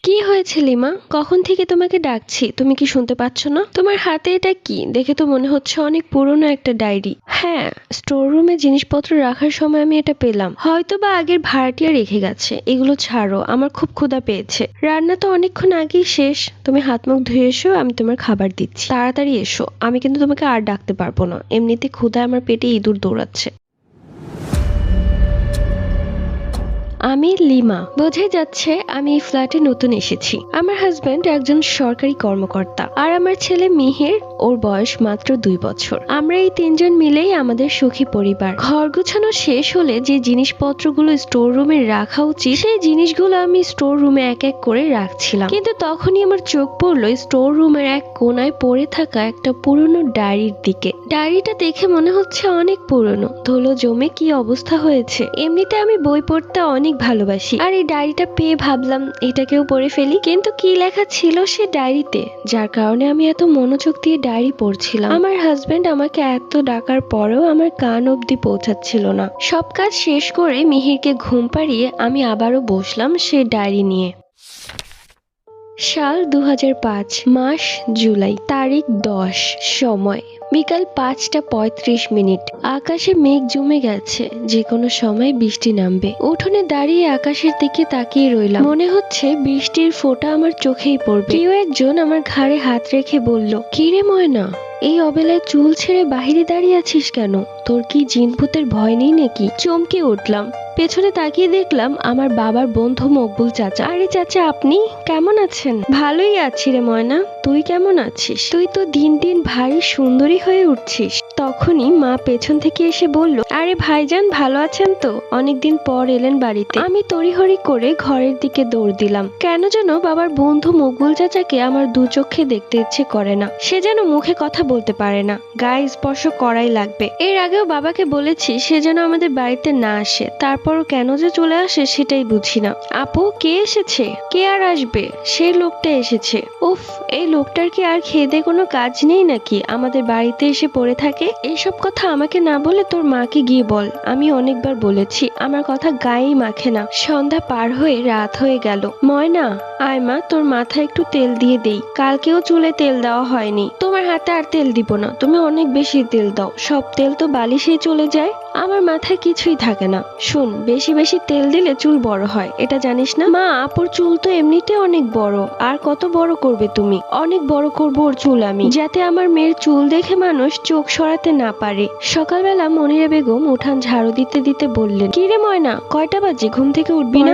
কি হয়েছে লিমা? কখন থেকে তোমাকে ডাকছি, তুমি কি শুনতে পাচ্ছ না? তোমার হাতে এটা কি? দেখে তো মনে হচ্ছে অনেক পুরনো একটা ডায়েরি। হ্যাঁ, স্টোর রুমে জিনিসপত্র রাখার সময় আমি এটা পেলাম। হয়তো বা আগের ভাড়াটিয়া রেখে গেছে। এগুলো ছাড়ো, আমার খুব ক্ষুধা পেয়েছে। রান্না তো অনেকক্ষণ আগেই শেষ। তুমি হাত মুখ ধুয়ে এসো, আমি তোমার খাবার দিচ্ছি। তাড়াতাড়ি এসো, আমি কিন্তু তোমাকে আর ডাকতে পারবো না। এমনিতে ক্ষুধায় আমার পেটে ইঁদুর দৌড়াচ্ছে। আমি লিমা। বোঝাই যাচ্ছে আমি এই ফ্ল্যাটে নতুন এসেছি। আমার হাজবেন্ড একজন সরকারি কর্মকর্তা আর আমার ছেলে মিহির, ওর বয়স মাত্র 2 বছর। আমরা এই তিনজন মিলেই আমাদের সুখী পরিবার। ঘর গোছানো শেষ হলে যে জিনিসপত্রগুলো স্টোর রুমে রাখা উচিত সেই জিনিসগুলো আমি স্টোর রুমে এক এক করে রাখছিলাম, কিন্তু তখনই আমার চোখ পড়লো স্টোর রুমের এক কোনায় পড়ে থাকা একটা পুরনো ডায়েরির দিকে। ডায়েরিটা দেখে মনে হচ্ছে অনেক পুরনো, ধুলো জমে কি অবস্থা হয়েছে। এমনিতে আমি বই পড়তে অনেক ভালোবাসি, আর এই ডায়েরিটা পেয়ে ভাবলাম এটাকেও পড়ে ফেলি। কিন্তু কি লেখা ছিল সে ডায়েরিতে, যার কারণে আমি এত মনোযোগ দিয়ে ডায়েরি পড়ছিলাম। আমার হাজবেন্ড আমাকে এত ডাকার পরেও আমার কান অবধি পৌঁছাচ্ছিল না। সব কাজ শেষ করে মিহিরকে ঘুম পাড়িয়ে আমি আবারও বসলাম সে ডায়েরি নিয়ে। সাল 2005, মাস জুলাই, তারিখ 10, সময় বিকাল 5টা 35 মিনিট। আকাশে মেঘ জমে গেছে, যে কোনো সময় বৃষ্টি নামবে। উঠোনে দাঁড়িয়ে আকাশের দিকে তাকিয়ে রইলাম। মনে হচ্ছে বৃষ্টির ফোঁটা আমার চোখেই পড়বে। কেউ একজন আমার ঘাড়ে হাত রেখে বলল, কিরে ময়না, এই অবেলায় চুল ছেড়ে বাহিরে দাঁড়িয়ে আছিস কেন? তোর কি জিন ভূতের ভয় নেই নাকি? চমকে উঠলাম, পেছনে তাকিয়ে দেখলাম আমার বাবার বন্ধু মকবুল চাচা। আরে চাচা, আপনি কেমন আছেন? ভালোই আছি রে ময়না, তুই কেমন আছিস? তুই তো দিন দিন ভারী সুন্দরী হয়ে উঠছিস। তখনই মা পেছন থেকে এসে বলল, আরে ভাইজান ভালো আছেন তো? অনেকদিন পর এলেন বাড়িতে। আমি তড়িহড়ি করে ঘরের দিকে দৌড় দিলাম। কেন যেন বাবার বন্ধু মকবুল চাচাকে আমার দু চোখে দেখতে ইচ্ছে করে না। সে যেন মুখে কথা বলতে পারে না, গায়ে স্পর্শ করাই লাগবে। এর আগেও বাবাকে বলেছি সে যেন আমাদের বাড়িতে না আসে, তারপরও কেন যে চলে আসে সেটাই বুঝি না। আপু, কে এসেছে? কে আর আসবে? সেই লোকটা এসেছে। উফ, এই লোকটার কি আর খেদে কোনো কাজ নেই নাকি? আমাদের বাড়িতে এসে পড়ে থাকে। এইসব কথা আমাকে না বলে তোর মাকে গিয়ে বল। আমি অনেকবার বলেছি, আমার কথা গায়েই মাখে না। সন্ধ্যা পার হয়ে রাত হয়ে গেল। ময়না, আয় মা, তোর মাথায় একটু তেল দিয়ে দেই। কালকেও চুলে তেল দেওয়া হয়নি। তোমার হাতে আর তেল দিব না, তুমি অনেক বেশি তেল দাও। সব তেল তো বালিশেই চলে যায়, আমার মাথায় কিছুই থাকে না। শুন, বেশি বেশি তেল দিলে চুল বড় হয়, এটা জানিস না? মা, আপুর চুল তো এমনিতে অনেক বড়, আর কত বড় করবে তুমি? অনেক বড় করবো ওর চুল আমি, যাতে আমার মেয়ের চুল দেখে মানুষ চোখ সরাতে না পারে। সকালবেলা মনিরা বেগম উঠান ঝাড়ু দিতে দিতে বললেন, কিরে ময়না, কয়টা বাজে? ঘুম থেকে উঠবি না?